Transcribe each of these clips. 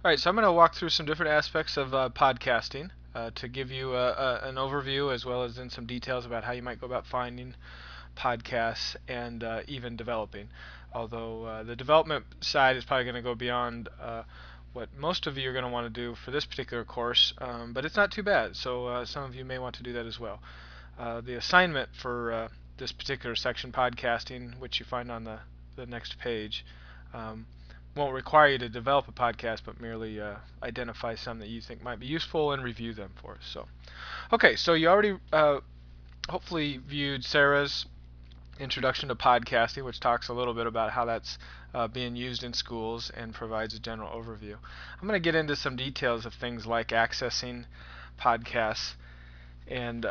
All right, so I'm going to walk through some different aspects of podcasting to give you an overview as well as in some details about how you might go about finding podcasts and even developing. Although the development side is probably going to go beyond what most of you are going to want to do for this particular course, but it's not too bad. So some of you may want to do that as well. The assignment for this particular section, podcasting, which you find on the next page, um, won't require you to develop a podcast, but merely identify some that you think might be useful and review them for us. So, okay, so you already hopefully viewed Sarah's introduction to podcasting, which talks a little bit about how that's being used in schools and provides a general overview. I'm going to get into some details of things like accessing podcasts and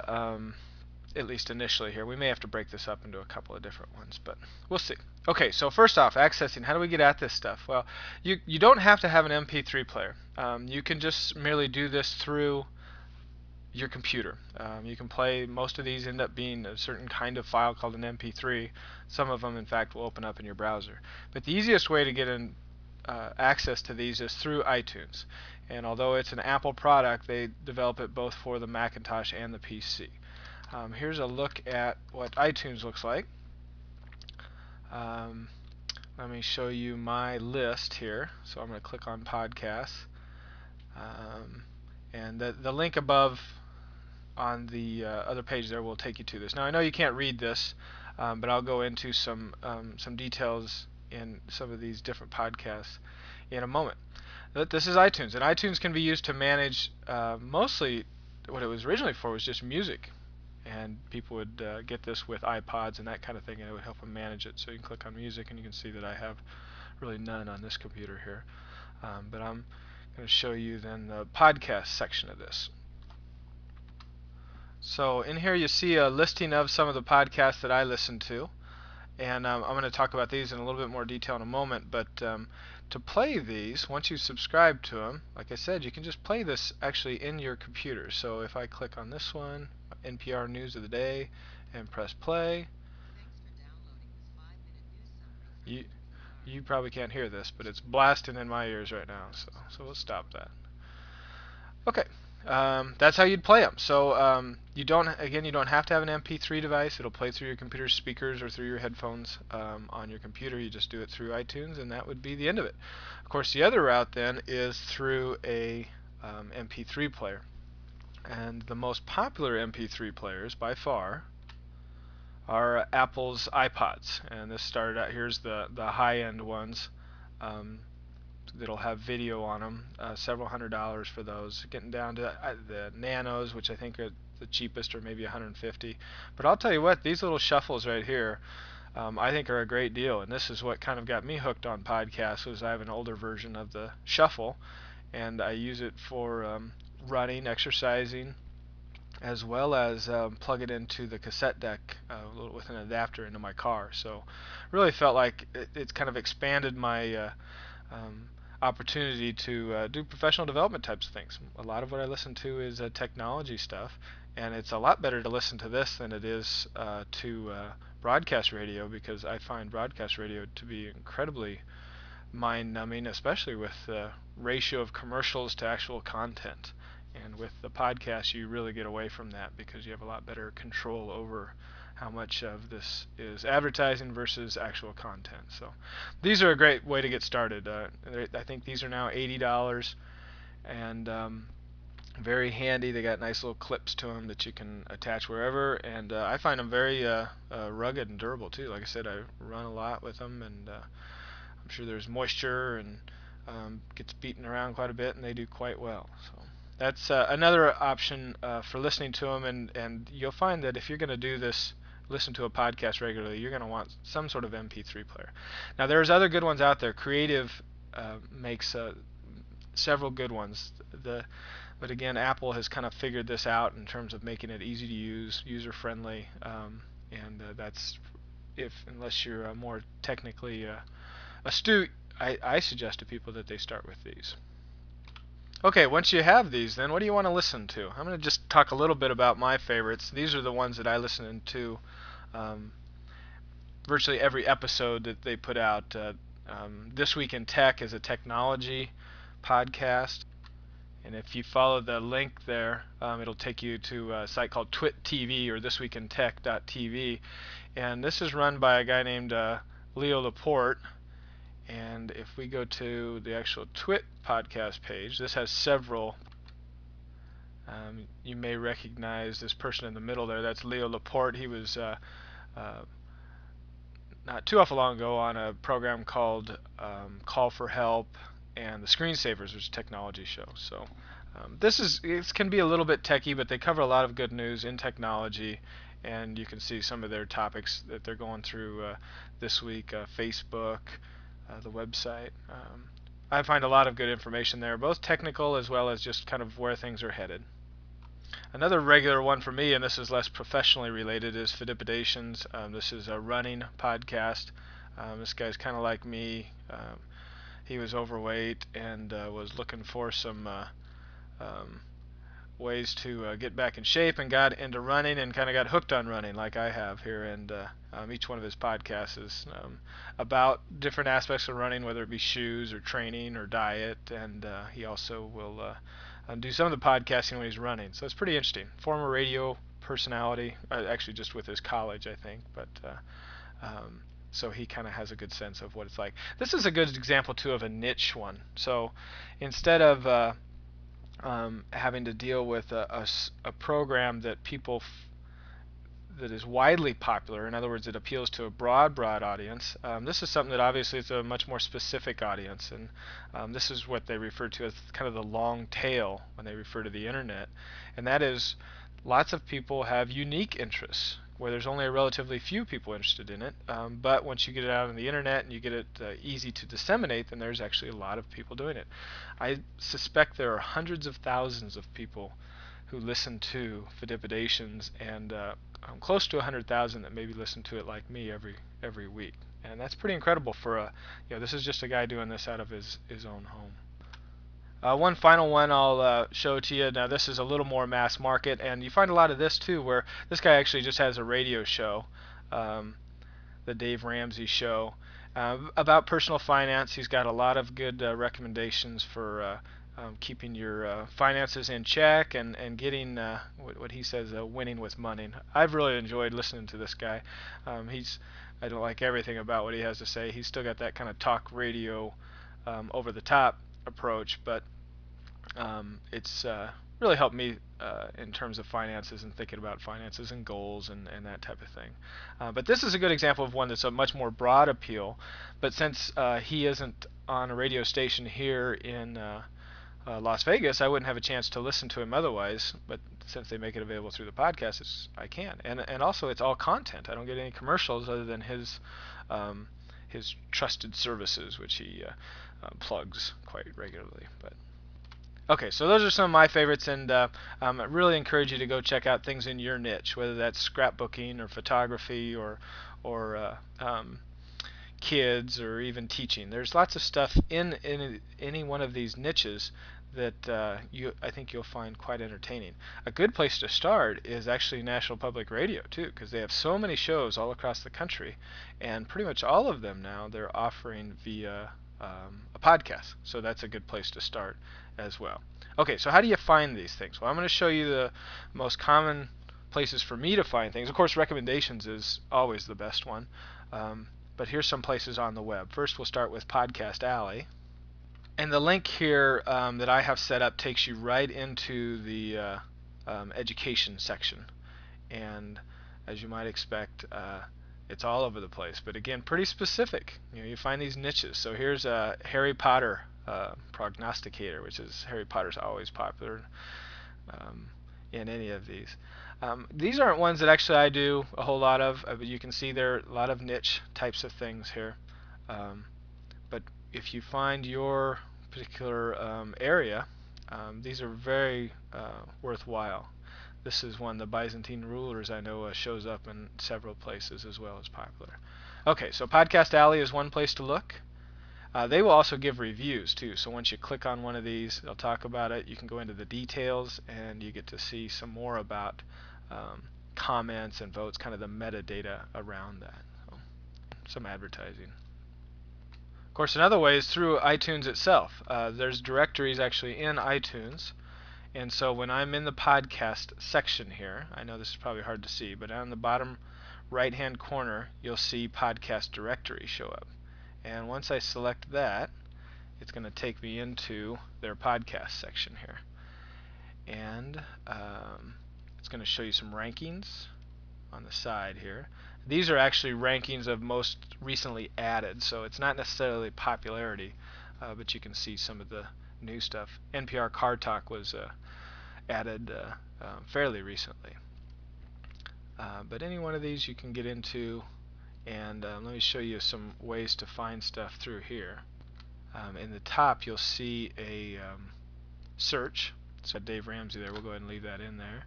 at least initially here. We may have to break this up into a couple of different ones, but we'll see. Okay, so first off, accessing. How do we get at this stuff? Well, you don't have to have an MP3 player. You can just merely do this through your computer. You can play, most of these end up being a certain kind of file called an MP3. Some of them, in fact, will open up in your browser. But the easiest way to get access to these is through iTunes. And although it's an Apple product, they develop it both for the Macintosh and the PC. Here's a look at what iTunes looks like. Um, Let me show you my list here. So I'm going to click on podcasts. And the link above on the other page there will take you to this. Now I know you can't read this, but I'll go into some details in some of these different podcasts in a moment. This is iTunes, and iTunes can be used to manage mostly what it was originally for was just music. And people would get this with iPods and that kind of thing, and it would help them manage it. So you can click on music, and you can see that I have really none on this computer here. But I'm going to show you then the podcast section of this. So in here you see a listing of some of the podcasts that I listen to, and I'm going to talk about these in a little bit more detail in a moment. But to play these, once you subscribe to them, like I said, you can just play this actually in your computer. So if I click on this one, NPR News of the Day, and press play, you you probably can't hear this, but it's blasting in my ears right now. So we'll stop that. Okay. That's how you'd play them. So you don't have to have an MP3 device. It'll play through your computer speakers or through your headphones on your computer. You just do it through iTunes, and that would be the end of it. Of course, the other route then is through a MP3 player, and the most popular MP3 players by far are Apple's iPods. And this started out. Here's the high-end ones. That'll have video on them, several $100s for those, getting down to the Nanos, which I think are the cheapest, or maybe 150. But I'll tell you what, these little shuffles right here, I think are a great deal, and this is what kind of got me hooked on podcasts. Was I have an older version of the shuffle, and I use it for running, exercising, as well as plug it into the cassette deck with an adapter into my car. So really felt like it's kind of expanded my um, opportunity to do professional development types of things. A lot of what I listen to is technology stuff, and it's a lot better to listen to this than it is to broadcast radio, because I find broadcast radio to be incredibly mind-numbing, especially with the ratio of commercials to actual content. And with the podcast, you really get away from that because you have a lot better control over how much of this is advertising versus actual content. So these are a great way to get started. I think these are now $80 and very handy. They got nice little clips to them that you can attach wherever, and I find them very rugged and durable too. Like I said, I run a lot with them, and I'm sure there's moisture and gets beaten around quite a bit, and they do quite well. So that's another option for listening to them, and you'll find that if you're going to do this, listen to a podcast regularly, you're going to want some sort of MP3 player. Now there's other good ones out there. Creative makes several good ones. But again, Apple has kind of figured this out in terms of making it easy to use, user friendly, and that's unless you're more technically astute, I suggest to people that they start with these. Okay, once you have these, then what do you want to listen to? I'm going to just talk a little bit about my favorites. These are the ones that I listen to virtually every episode that they put out. This Week in Tech is a technology podcast. And if you follow the link there, it'll take you to a site called Twit TV or thisweekintech.tv. And this is run by a guy named Leo Laporte. And if we go to the actual Twit podcast page, this has several. You may recognize this person in the middle there. That's Leo Laporte. He was not too awful long ago on a program called Call for Help and the Screensavers, which is a technology show. So it can be a little bit techy, but they cover a lot of good news in technology, and you can see some of their topics that they're going through this week. Facebook, the website. I find a lot of good information there, both technical as well as just kind of where things are headed. Another regular one for me, and this is less professionally related, is Fidipidations. This is a running podcast. This guy's kind of like me. He was overweight and was looking for some ways to get back in shape, and got into running and kind of got hooked on running like I have here. And each one of his podcasts is about different aspects of running, whether it be shoes or training or diet, and he also will do some of the podcasting when he's running. So it's pretty interesting. Former radio personality, actually just with his college, I think, but so he kind of has a good sense of what it's like. This is a good example too of a niche one. So instead of having to deal with a program that that is widely popular, in other words, it appeals to a broad audience. This is something that obviously is a much more specific audience, and this is what they refer to as kind of the long tail when they refer to the internet, and that is lots of people have unique interests where there's only a relatively few people interested in it, but once you get it out on the internet and you get it easy to disseminate, then there's actually a lot of people doing it. I suspect there are hundreds of thousands of people who listen to Fidipidations, and close to 100,000 that maybe listen to it like me every week, and that's pretty incredible for this is just a guy doing this out of his own home. One final one I'll show to you. Now this is a little more mass market, and you find a lot of this too, where this guy actually just has a radio show, the Dave Ramsey Show, about personal finance. He's got a lot of good recommendations for keeping your finances in check and getting what he says winning with money. I've really enjoyed listening to this guy. I don't like everything about what he has to say. He's still got that kind of talk radio over the top approach, but it's really helped me in terms of finances and thinking about finances and goals and that type of thing. But this is a good example of one that's a much more broad appeal, but since he isn't on a radio station here in Las Vegas, I wouldn't have a chance to listen to him otherwise, but since they make it available through the podcast, I can. And also it's all content. I don't get any commercials other than his trusted services, which he plugs quite regularly. But okay, so those are some of my favorites, and I really encourage you to go check out things in your niche, whether that's scrapbooking or photography or kids or even teaching. There's lots of stuff in any one of these niches that I think you'll find quite entertaining. A good place to start is actually National Public Radio too, because they have so many shows all across the country, and pretty much all of them now they're offering via a podcast. So that's a good place to start as well. Okay, so how do you find these things? Well, I'm going to show you the most common places for me to find things. Of course, recommendations is always the best one. But here's some places on the web. First, we'll start with Podcast Alley. And the link here that I have set up takes you right into the education section. And as you might expect, it's all over the place. But again, pretty specific. You find these niches. So here's a Harry Potter prognosticator, which is Harry Potter's always popular in any of these. These aren't ones that actually I do a whole lot of, but you can see there are a lot of niche types of things here. But if you find your particular area, these are very worthwhile. This is one, the Byzantine rulers, I know shows up in several places as well as popular. Okay, so Podcast Alley is one place to look. They will also give reviews too, so once you click on one of these, they'll talk about it. You can go into the details and you get to see some more about comments and votes, kind of the metadata around that. So, some advertising. Of course, another way is through iTunes itself. There's directories actually in iTunes. And so when I'm in the podcast section here, I know this is probably hard to see, but on the bottom right-hand corner, you'll see podcast directory show up. And once I select that, it's going to take me into their podcast section here. And it's going to show you some rankings on the side here. These are actually rankings of most recently added, so it's not necessarily popularity, but you can see some of the new stuff. NPR Car Talk was added fairly recently. But any one of these you can get into, and let me show you some ways to find stuff through here. In the top you'll see a search. So Dave Ramsey there, we'll go ahead and leave that in there.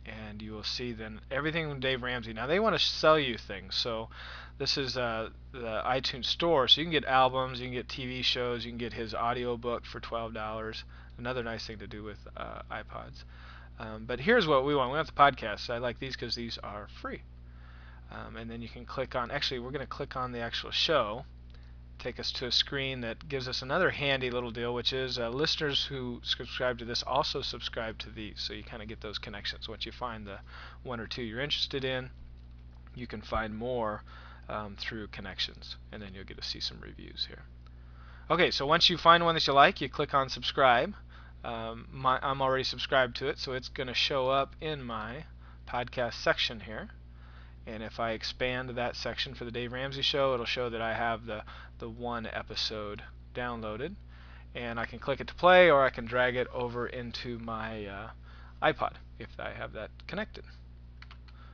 And you will see then everything from Dave Ramsey. Now they want to sell you things, so this is the iTunes store, so you can get albums, you can get TV shows, you can get his audio book for $12. Another nice thing to do with iPods. But here's what we want. We want the podcasts. I like these because these are free. And then you can click on, actually we're going to click on the actual show, take us to a screen that gives us another handy little deal, which is listeners who subscribe to this also subscribe to these, so you kind of get those connections. Once you find the one or two you're interested in, you can find more through connections, and then you'll get to see some reviews here. Okay, so once you find one that you like, you click on subscribe. I'm already subscribed to it, so it's going to show up in my podcast section here. And if I expand that section for the Dave Ramsey Show, it'll show that I have the one episode downloaded. And I can click it to play, or I can drag it over into my iPod if I have that connected.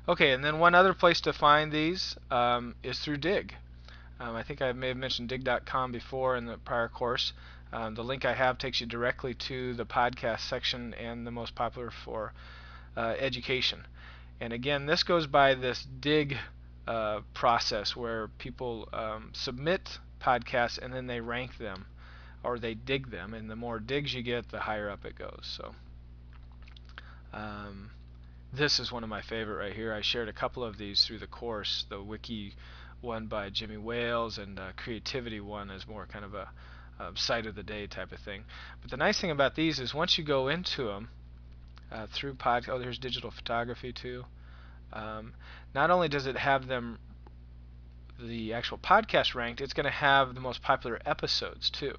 Okay, and then one other place to find these is through Dig. I think I may have mentioned dig.com before in the prior course. The link I have takes you directly to the podcast section and the most popular for education. And again, this goes by this dig process where people submit podcasts and then they rank them, or they dig them, and the more digs you get, the higher up it goes. So this is one of my favorite right here. I shared a couple of these through the course. The wiki one by Jimmy Wales, and creativity one is more kind of a site of the day type of thing. But the nice thing about these is once you go into them through podcast, oh, there's digital photography too. Not only does it have them the actual podcast ranked, it's going to have the most popular episodes too.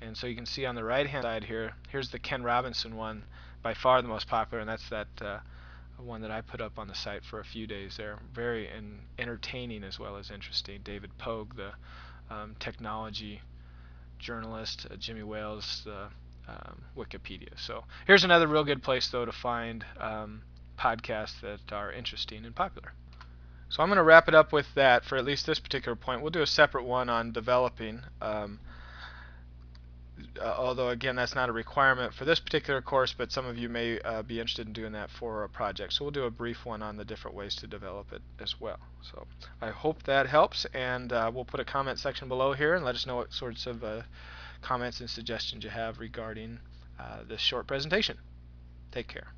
And so you can see on the right hand side here, here's the Ken Robinson one, by far the most popular, and that's that one that I put up on the site for a few days there. Very entertaining as well as interesting. David Pogue, the technology journalist, Jimmy Wales, the Wikipedia. So here's another real good place though to find podcasts that are interesting and popular. So I'm going to wrap it up with that for at least this particular point. We'll do a separate one on developing, although again that's not a requirement for this particular course, but some of you may be interested in doing that for a project. So we'll do a brief one on the different ways to develop it as well. So I hope that helps, and we'll put a comment section below here and let us know what sorts of comments and suggestions you have regarding this short presentation. Take care.